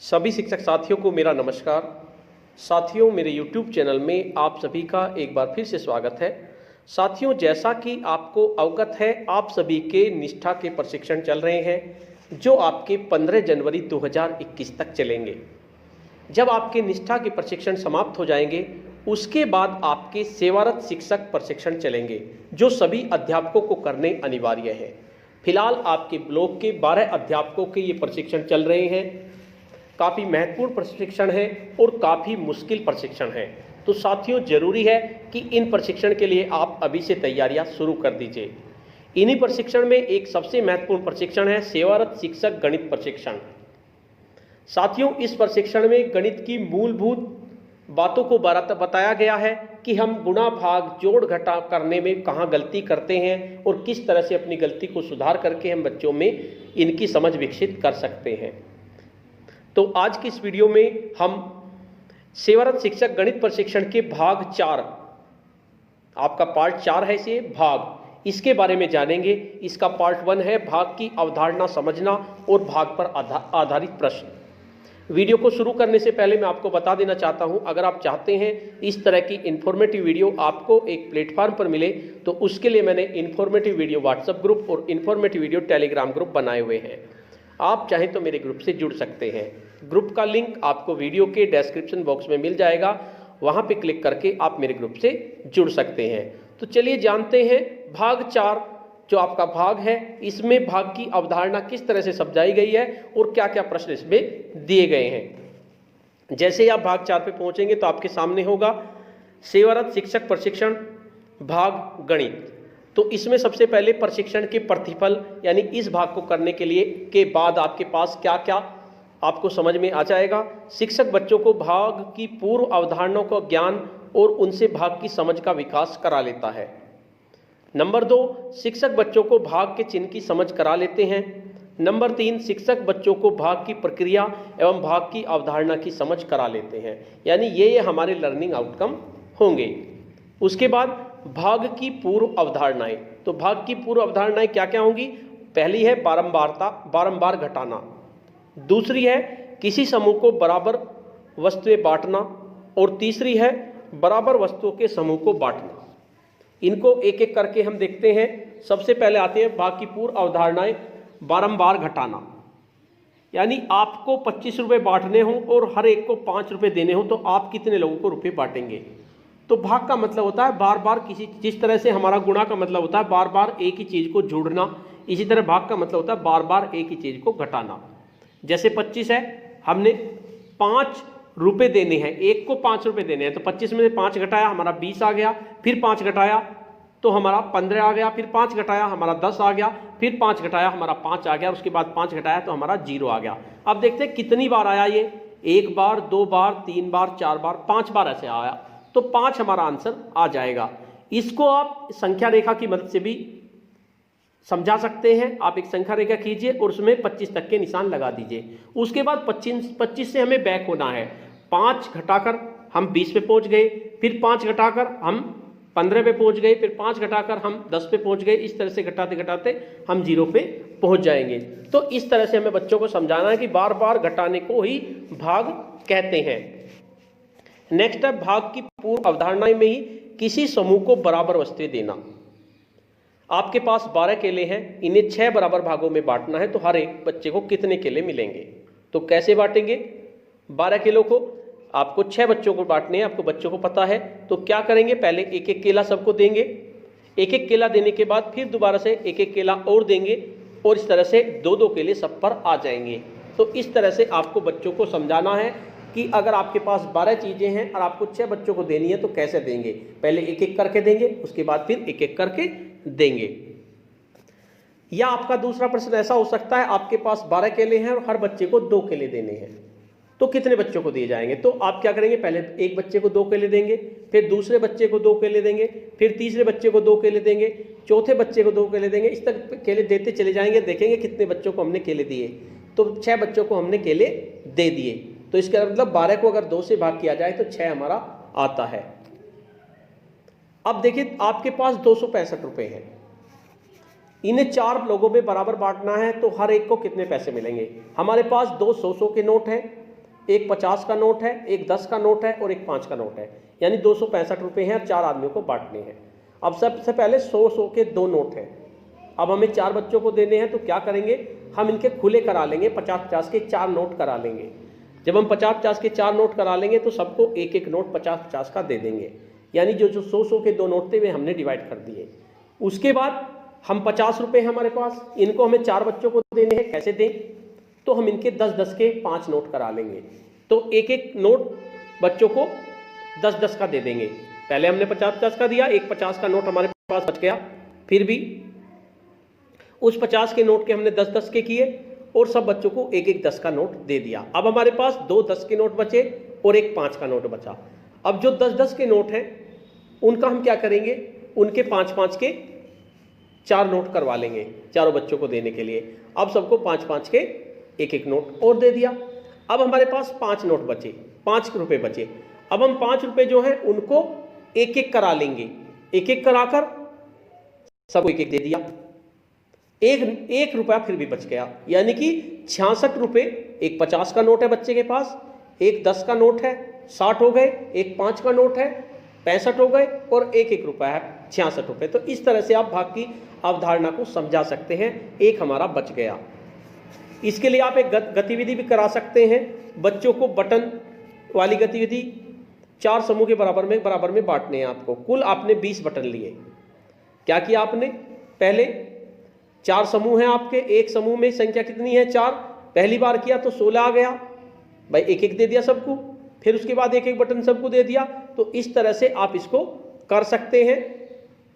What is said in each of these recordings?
सभी शिक्षक साथियों को मेरा नमस्कार। साथियों, मेरे YouTube चैनल में आप सभी का एक बार फिर से स्वागत है। साथियों, जैसा कि आपको अवगत है, आप सभी के निष्ठा के प्रशिक्षण चल रहे हैं जो आपके 15 जनवरी 2021 तक चलेंगे। जब आपके निष्ठा के प्रशिक्षण समाप्त हो जाएंगे, उसके बाद आपके सेवारत शिक्षक प्रशिक्षण चलेंगे जो सभी अध्यापकों को करने अनिवार्य है। फिलहाल आपके ब्लॉक के 12 अध्यापकों के ये प्रशिक्षण चल रहे हैं। काफ़ी महत्वपूर्ण प्रशिक्षण है और काफ़ी मुश्किल प्रशिक्षण है। तो साथियों, जरूरी है कि इन प्रशिक्षण के लिए आप अभी से तैयारियां शुरू कर दीजिए। इन्हीं प्रशिक्षण में एक सबसे महत्वपूर्ण प्रशिक्षण है सेवारत शिक्षक गणित प्रशिक्षण। साथियों, इस प्रशिक्षण में गणित की मूलभूत बातों को बताया गया है कि हम गुणा भाग जोड़ घटा करने में कहाँ गलती करते हैं और किस तरह से अपनी गलती को सुधार करके हम बच्चों में इनकी समझ विकसित कर सकते हैं। तो आज की इस वीडियो में हम सेवारत शिक्षक गणित प्रशिक्षण के भाग 4, आपका पार्ट 4 है इसे भाग, इसके बारे में जानेंगे। इसका पार्ट 1 है भाग की अवधारणा समझना और भाग पर आधारित प्रश्न। वीडियो को शुरू करने से पहले मैं आपको बता देना चाहता हूं, अगर आप चाहते हैं इस तरह की इन्फॉर्मेटिव वीडियो आपको एक प्लेटफॉर्म पर मिले, तो उसके लिए मैंने इन्फॉर्मेटिव वीडियो व्हाट्सएप ग्रुप और इन्फॉर्मेटिव वीडियो टेलीग्राम ग्रुप बनाए हुए हैं। आप चाहें तो मेरे ग्रुप से जुड़ सकते हैं। ग्रुप का लिंक आपको वीडियो के डिस्क्रिप्शन बॉक्स में मिल जाएगा, वहां पे क्लिक करके आप मेरे ग्रुप से जुड़ सकते हैं। तो चलिए जानते हैं भाग 4 जो आपका भाग है, इसमें भाग की अवधारणा किस तरह से समझाई गई है और क्या क्या प्रश्न इसमें दिए गए हैं। जैसे ही आप भाग 4 पे पहुंचेंगे तो आपके सामने होगा सेवारत शिक्षक प्रशिक्षण भाग गणित। तो इसमें सबसे पहले प्रशिक्षण के प्रतिफल यानी इस भाग को करने के लिए के बाद आपके पास क्या क्या आपको समझ में आ जाएगा। शिक्षक बच्चों को भाग की पूर्व अवधारणाओं का ज्ञान और उनसे भाग की समझ का विकास करा लेता है। नंबर 2, शिक्षक बच्चों को भाग के चिन्ह की समझ करा लेते हैं। नंबर 3, शिक्षक बच्चों को भाग की प्रक्रिया एवं भाग की अवधारणा की समझ करा लेते हैं। यानी ये हमारे लर्निंग आउटकम होंगे। उसके बाद भाग की पूर्व अवधारणाएं। तो भाग की पूर्व अवधारणाएं क्या क्या होंगी? पहली है बारंबार घटाना। दूसरी है किसी समूह को बराबर वस्तुएं बांटना और तीसरी है बराबर वस्तुओं के समूह को बांटना। इनको एक एक करके हम देखते हैं। सबसे पहले आते हैं भाग की पूर्व अवधारणाएं। बारंबार घटाना यानी आपको 25 रुपये बांटने हों और हर एक को 5 रुपये देने हों तो आप कितने लोगों को रुपये बांटेंगे? तो भाग का मतलब होता है बार बार किसी, जिस तरह से हमारा गुणा का मतलब होता है बार बार एक ही चीज को जोड़ना, इसी तरह भाग का मतलब होता है बार बार एक ही चीज को घटाना। जैसे 25 है, हमने 5 रुपये देने हैं, एक को 5 रुपये देने हैं, तो 25 में से 5 घटाया हमारा 20 आ गया, फिर 5 घटाया तो हमारा 15 आ गया, फिर 5 घटाया हमारा 10 आ गया, फिर 5 घटाया हमारा 5 आ गया, उसके बाद 5 घटाया तो हमारा 0 आ गया। अब देखते हैं कितनी बार आया ये, 1 बार, 2 बार, 3 बार, 4 बार, 5 बार ऐसे आया, तो 5 हमारा आंसर आ जाएगा। इसको आप संख्या रेखा की मदद से भी समझा सकते हैं। आप एक संख्या रेखा कीजिए और उसमें 25 तक के निशान लगा दीजिए। उसके बाद 25 से हमें बैक होना है। 5 घटाकर हम 20 पे पहुंच गए, फिर 5 घटाकर हम 15 पे पहुंच गए, फिर 5 घटाकर हम 10 पे पहुंच गए। इस तरह से घटाते घटाते हम 0 पे पहुंच जाएंगे। तो इस तरह से हमें बच्चों को समझाना है कि बार बार घटाने को ही भाग कहते हैं। नेक्स्ट है भाग की पूर्व अवधारणाएं में ही किसी समूह को बराबर वस्तुएं देना। आपके पास 12 केले हैं, इन्हें 6 बराबर भागों में बांटना है, तो हर एक बच्चे को कितने केले मिलेंगे? तो कैसे बांटेंगे? 12 किलो को आपको 6 बच्चों को बांटने हैं, आपको बच्चों को पता है। तो क्या करेंगे? पहले एक एक केला सबको देंगे, एक एक केला देने के बाद फिर दोबारा से एक एक केला और देंगे और इस तरह से 2-2 केले सब पर आ जाएंगे। तो इस तरह से आपको बच्चों को समझाना है कि अगर आपके पास 12 चीजें हैं और आपको 6 बच्चों को देनी है तो कैसे देंगे? पहले एक एक करके देंगे, उसके बाद फिर एक एक करके देंगे। या आपका दूसरा प्रश्न ऐसा हो सकता है, आपके पास 12 केले हैं और हर बच्चे को 2 केले देने हैं, तो कितने बच्चों को दिए जाएंगे? तो आप क्या करेंगे? पहले एक बच्चे को 2 केले देंगे, फिर दूसरे बच्चे को 2 केले देंगे, फिर तीसरे बच्चे को 2 केले देंगे, चौथे बच्चे को 2 केले देंगे। इस तक केले देते चले जाएंगे, देखेंगे कितने बच्चों को हमने केले दिए। तो 6 बच्चों को हमने केले दे दिए। तो इसका मतलब 12 को अगर 2 से भाग किया जाए तो 6 हमारा आता है। अब देखिए आपके पास 265 रुपये हैं, इन्हें 4 लोगों में बराबर बांटना है, तो हर एक को कितने पैसे मिलेंगे? हमारे पास 2 100 के नोट हैं, एक 50 का नोट है, एक 10 का नोट है और एक 5 का नोट है, यानी 265 रुपये हैं और 4 आदमियों को बांटने हैं। अब सबसे पहले 100 के 2 नोट हैं, अब हमें 4 बच्चों को देने हैं, तो क्या करेंगे, हम इनके खुले करा लेंगे, 50-50 के 4 नोट करा लेंगे। जब हम 50-50 के 4 नोट करा लेंगे तो सबको एक एक नोट 50-50 का दे देंगे, यानी जो 100 के 2 नोट थे वे हमने डिवाइड कर दिए। उसके बाद हम 50 रुपये हमारे पास, इनको हमें 4 बच्चों को देने हैं, कैसे दें, तो हम इनके 10-10 के 5 नोट करा लेंगे, तो एक एक नोट बच्चों को 10-10 का दे देंगे। पहले हमने 50-50 का दिया, एक 50 का नोट हमारे पास बच गया, फिर भी उस 50 के नोट के हमने 10-10 के किए और सब बच्चों को एक एक 10 का नोट दे दिया। अब हमारे पास 2 10 के नोट बचे और एक 5 का नोट बचा। अब जो 10-10 के नोट हैं उनका हम क्या करेंगे, उनके 5-5 के 4 नोट करवा लेंगे चारों बच्चों को देने के लिए। अब सबको 5-5 के एक एक नोट और दे दिया। अब हमारे पास 5 नोट बचे, 5 रुपये बचे। अब हम 5 रुपये जो हैं उनको एक एक करा लेंगे, एक एक कराकर सबको एक एक दे दिया। एक रुपया फिर भी बच गया, यानी कि 66 रुपये। एक 50 का नोट है बच्चे के पास, एक 10 का नोट है, 60 हो गए, एक 5 का नोट है, 65 हो गए और एक एक रुपया है, 66 रुपये। तो इस तरह से आप भाग की अवधारणा को समझा सकते हैं। एक हमारा बच गया। इसके लिए आप एक गतिविधि भी करा सकते हैं, बच्चों को बटन वाली गतिविधि 4 समूह के बराबर में बांटने हैं आपको। कुल आपने 20 बटन लिए। क्या किया आपने, पहले 4 समूह हैं आपके, एक समूह में संख्या कितनी है, 4। पहली बार किया तो 16 आ गया भाई, एक एक दे दिया सबको, फिर उसके बाद एक एक बटन सबको दे दिया। तो इस तरह से आप इसको कर सकते हैं।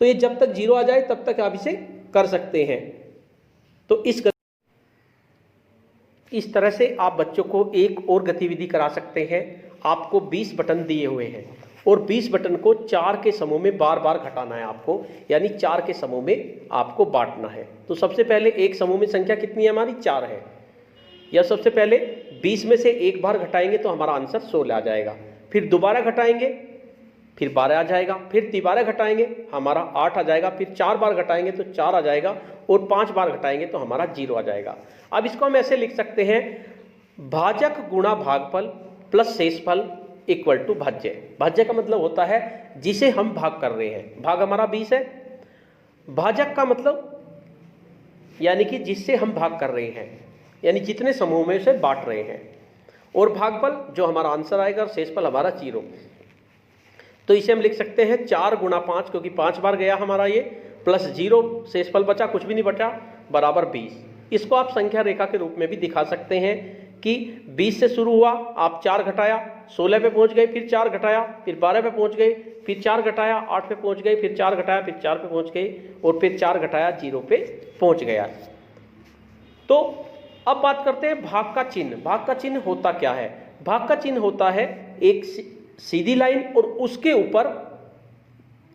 तो ये जब तक 0 आ जाए तब तक आप इसे कर सकते हैं। तो इस तरह से आप बच्चों को एक और गतिविधि करा सकते हैं। आपको 20 बटन दिए हुए हैं और 20 बटन को 4 के समूह में बार बार घटाना है आपको, यानी 4 के समूह में आपको बांटना है। तो सबसे पहले एक समूह में संख्या कितनी है हमारी, 4 है। या सबसे पहले 20 में से एक बार घटाएंगे तो हमारा आंसर 16 आ जाएगा, फिर दोबारा घटाएंगे फिर 12 आ जाएगा, फिर तिबारा घटाएंगे हमारा 8 आ जाएगा, फिर 4 बार घटाएंगे तो 4 आ जाएगा और 5 बार घटाएंगे तो हमारा 0 आ जाएगा। अब इसको हम ऐसे लिख सकते हैं, भाजक गुणा भागफल प्लस शेषफल इक्वल टू भाज्य। भाज्य का मतलब होता है जिसे हम भाग कर रहे हैं। भाग हमारा 20 है, भाजक का मतलब यानी कि जिससे हम भाग कर रहे हैं, यानी जितने समूह में उसे बांट रहे हैं, और भागफल जो हमारा आंसर आएगा और शेषफल हमारा 0। तो इसे हम लिख सकते हैं 4 गुणा 5, क्योंकि 5 बार गया हमारा ये, प्लस 0 शेषफल बचा, कुछ भी नहीं बचा, बराबर 20। इसको आप संख्या रेखा के रूप में भी दिखा सकते हैं कि 20 से शुरू हुआ, आप 4 घटाया 16 पे पहुंच गए, फिर 4 घटाया, फिर 12 पे पहुंच गए, फिर 4 घटाया 8 पे पहुंच गए, फिर 4 घटाया, फिर 4 पे पहुंच गए और फिर 4 घटाया 0 पे पहुंच गया। तो अब बात करते हैं भाग का चिन्ह। भाग का चिन्ह होता क्या है? भाग का चिन्ह होता है एक सीधी लाइन और उसके ऊपर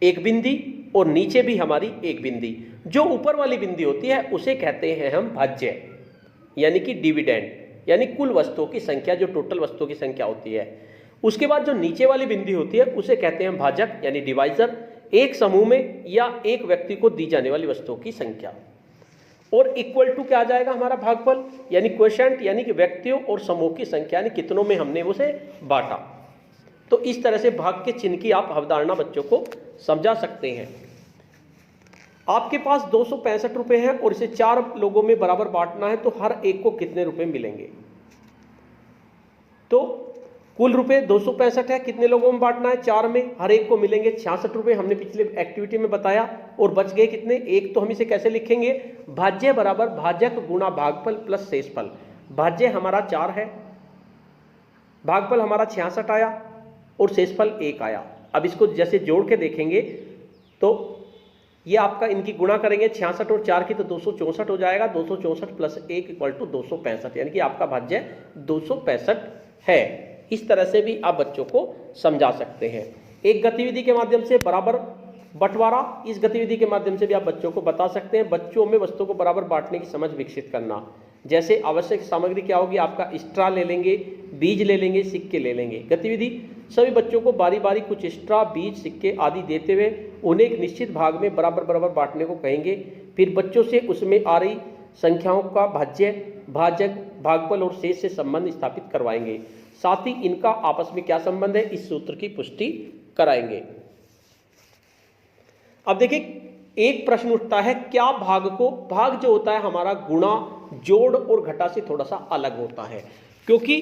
एक बिंदी और नीचे भी हमारी एक बिंदी। जो ऊपर वाली बिंदी होती है उसे कहते हैं हम भाज्य, यानी कि डिविडेंड, यानी कुल वस्तुओं की संख्या, जो टोटल वस्तुओं की संख्या होती है। उसके बाद जो नीचे वाली बिंदी होती है उसे कहते हैं भाजक, यानी डिवाइजर, एक समूह में या एक व्यक्ति को दी जाने वाली वस्तुओं की संख्या। और इक्वल टू क्या आ जाएगा हमारा भागफल, यानी क्वोशिएंट, यानी कि व्यक्तियों और समूह की संख्या, यानी कितनों में हमने उसे बांटा। तो इस तरह से भाग के चिन्ह की आप अवधारणा बच्चों को समझा सकते हैं। आपके पास 265 रुपये हैं और इसे 4 लोगों में बराबर बांटना है, तो हर एक को कितने रुपए मिलेंगे? तो कुल रुपए 265 है, कितने लोगों में बांटना है? 4 में, हर एक को मिलेंगे 66 रुपये। हमने पिछले एक्टिविटी में बताया। और बच गए कितने? एक। तो हम इसे कैसे लिखेंगे? भाज्य बराबर भाजक गुणा भागफल प्लस शेषफल। भाज्य हमारा 4 है, भागफल हमारा 66 आया और शेषफल 1 आया। अब इसको जैसे जोड़ के देखेंगे तो ये आपका, इनकी गुणा करेंगे 66 और 4 की तो 264 हो जाएगा। 264 प्लस 1 इक्वल टू 265, यानी कि आपका भाज्य 265 है। इस तरह से भी आप बच्चों को समझा सकते हैं। एक गतिविधि के माध्यम से बराबर बंटवारा, इस गतिविधि के माध्यम से भी आप बच्चों को बता सकते हैं। बच्चों में वस्तुओं को बराबर बांटने की समझ विकसित करना। जैसे आवश्यक सामग्री क्या होगी? आपका स्ट्रा ले लेंगे, बीज ले लेंगे, सिक्के ले लेंगे। गतिविधि, सभी बच्चों को बारी बारी कुछ स्ट्रा, बीज, सिक्के आदि देते हुए उन्हें एक निश्चित भाग में बराबर बांटने को कहेंगे। फिर बच्चों से उसमें आ रही संख्याओं का भाज्य, भाजक, भागफल और शेष से संबंध स्थापित करवाएंगे। साथ ही इनका आपस में क्या संबंध है इस सूत्र की पुष्टि कराएंगे। अब देखिए एक प्रश्न उठता है, क्या भाग जो होता है हमारा गुणा, जोड़ और घटा से थोड़ा सा अलग होता है, क्योंकि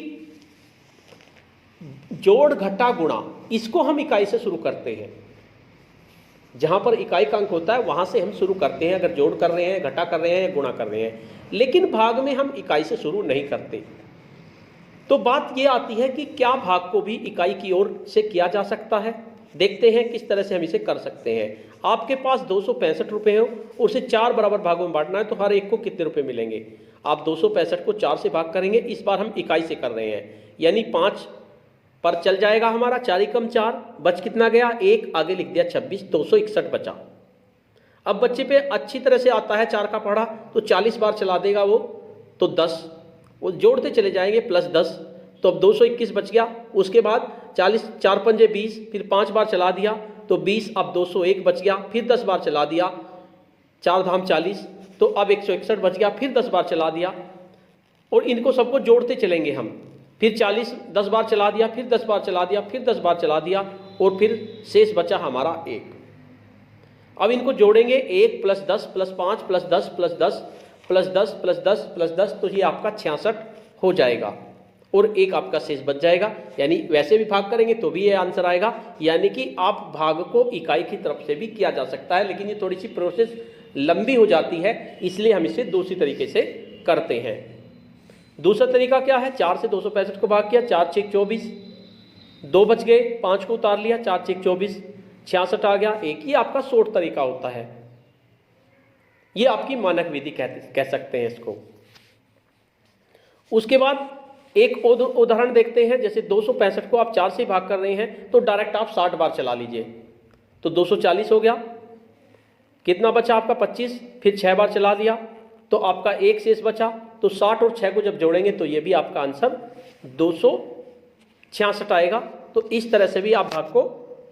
जोड़ घटा गुणा इसको हम इकाई से शुरू करते हैं, जहां पर इकाई का अंक होता है वहां से हम शुरू करते हैं, अगर जोड़ कर रहे हैं, घटा कर रहे हैं, गुणा कर रहे हैं, लेकिन भाग में हम इकाई से शुरू नहीं करते। तो बात यह आती है कि क्या भाग को भी इकाई की ओर से किया जा सकता है। देखते हैं किस तरह से हम इसे कर सकते हैं। आपके पास 265 रुपये हो, उसे 4 बराबर भागों में बांटना है, तो हर एक को कितने रुपए मिलेंगे। आप 265 को 4 से भाग करेंगे, इस बार हम इकाई से कर रहे हैं, यानी 5 पर चल जाएगा हमारा, 4 एकम 4, बच कितना गया 1, आगे लिख दिया 26, 261 बचा। अब बच्चे पे अच्छी तरह से आता है 4 का पढ़ा, तो 40 बार चला देगा वो, तो 10 वो जोड़ते चले जाएंगे प्लस 10, तो अब 221 बच गया। उसके बाद 40, 4 पंजे 20, फिर 5 बार चला दिया तो 20, अब 201 बच गया, फिर 10 बार चला दिया, 4 धाम 40, तो अब 161 बच गया, फिर 10 बार चला दिया, और इनको सबको जोड़ते चलेंगे हम, फिर 40 10 बार चला दिया, फिर 10 बार चला दिया, फिर 10 बार चला दिया, और फिर शेष बचा हमारा 1। अब इनको जोड़ेंगे, 1 plus 10 plus 5 plus 10 plus 10 plus 10 plus 10 plus 10, तो ये आपका 66 हो जाएगा, और 1 आपका शेष बच जाएगा। यानी वैसे भी भाग करेंगे तो भी ये आंसर आएगा, यानी कि आप भाग को इकाई की तरफ से भी किया जा सकता है, लेकिन ये थोड़ी सी प्रोसेस लंबी हो जाती है, इसलिए हम इसे दूसरी तरीके से करते हैं। दूसरा तरीका क्या है, 4 से 265 को भाग किया, 4 6 24, 2 बच गए, 5 को उतार लिया, 4 6 24, 66 आ गया। एक ही आपका शॉर्ट तरीका होता है, ये आपकी मानक विधि कह सकते हैं इसको। उसके बाद एक उदाहरण देखते हैं, जैसे 265 को आप 4 से भाग कर रहे हैं, तो डायरेक्ट आप 60 बार चला लीजिए, तो 240 हो गया। कितना बचा आपका 25, फिर 6 बार चला दिया, तो आपका 1 शेष बचा, तो 60 और 6 को जब जोड़ेंगे तो ये भी आपका आंसर 266 आएगा। तो इस तरह से भी आप भाग को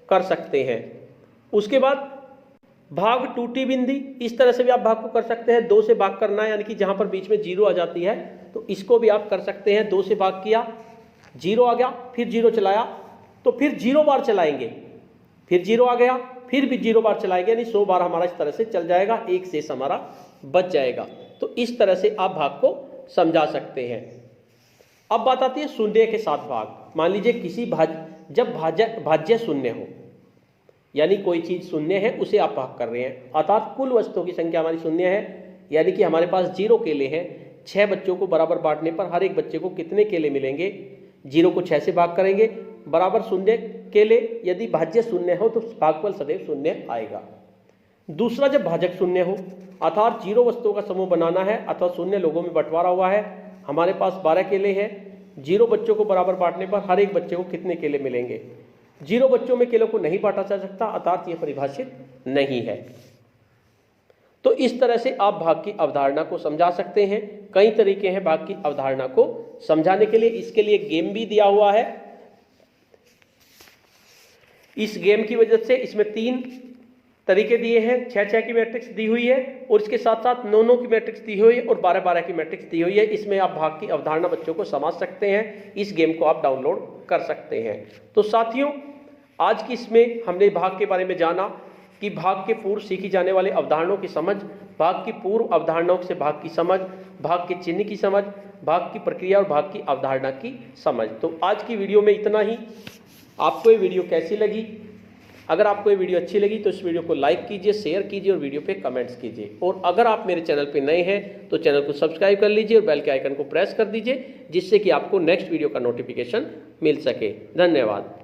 कर सकते हैं। उसके बाद भाग टूटी बिंदी, इस तरह से भी आप भाग को कर सकते हैं। 2 से भाग करना है, यानी कि जहां पर बीच में 0 आ जाती है, तो इसको भी आप कर सकते हैं। 2 से भाग किया, 0 आ गया, फिर 0 चलाया, तो फिर 0 बार चलाएंगे, फिर 0 आ गया, फिर भी 0 बार चलाएंगे, यानी 100 बार हमारा इस तरह से चल जाएगा, 1 शेष हमारा बच जाएगा। तो इस तरह से आप भाग को समझा सकते हैं। अब बात आती है शून्य के साथ भाग। मान लीजिए किसी जब भाज्य शून्य हो, यानी कोई चीज शून्य है उसे आप भाग कर रहे हैं, अर्थात कुल वस्तुओं की संख्या हमारी शून्य है, यानी कि हमारे पास 0 केले हैं। 6 बच्चों को बराबर बांटने पर हर एक बच्चे को कितने केले मिलेंगे। 0 को 6 से भाग करेंगे, बराबर शून्य केले। यदि भाज्य शून्य हो तो भागफल सदैव शून्य आएगा। दूसरा, जब भाजक शून्य हो, अर्थात 0 वस्तुओं का समूह बनाना है अथवा शून्य लोगों में बंटवारा हुआ है, हमारे पास 12 केले हैं। 0 बच्चों को बराबर बांटने पर हर एक बच्चे को कितने केले मिलेंगे। 0 बच्चों में केलों को नहीं बांटा जा सकता, अर्थात यह परिभाषित नहीं है। तो इस तरह से आप भाग की अवधारणा को समझा सकते हैं। कई तरीके हैं भाग की अवधारणा को समझाने के लिए। इसके लिए गेम भी दिया हुआ है। इस गेम की वजह से इसमें 3 तरीके दिए हैं। 6-6 की मैट्रिक्स दी हुई है, और इसके साथ साथ 9-9 की मैट्रिक्स दी हुई है, और 12-12 की मैट्रिक्स दी हुई है। इसमें आप भाग की अवधारणा बच्चों को समझ सकते हैं। इस गेम को आप डाउनलोड कर सकते हैं। तो साथियों, आज की इसमें हमने भाग के बारे में जाना कि भाग के पूर्व सीखी जाने वाले अवधारणाओं की समझ, भाग की पूर्व अवधारणाओं से भाग की समझ, भाग के चिन्ह की समझ, भाग की प्रक्रिया और भाग की अवधारणा की समझ। तो आज की वीडियो में इतना ही। आपको ये वीडियो कैसी लगी? अगर आपको ये वीडियो अच्छी लगी तो इस वीडियो को लाइक कीजिए, शेयर कीजिए और वीडियो पे कमेंट्स कीजिए। और अगर आप मेरे चैनल पे नए हैं तो चैनल को सब्सक्राइब कर लीजिए और बेल के आइकन को प्रेस कर दीजिए, जिससे कि आपको नेक्स्ट वीडियो का नोटिफिकेशन मिल सके। धन्यवाद।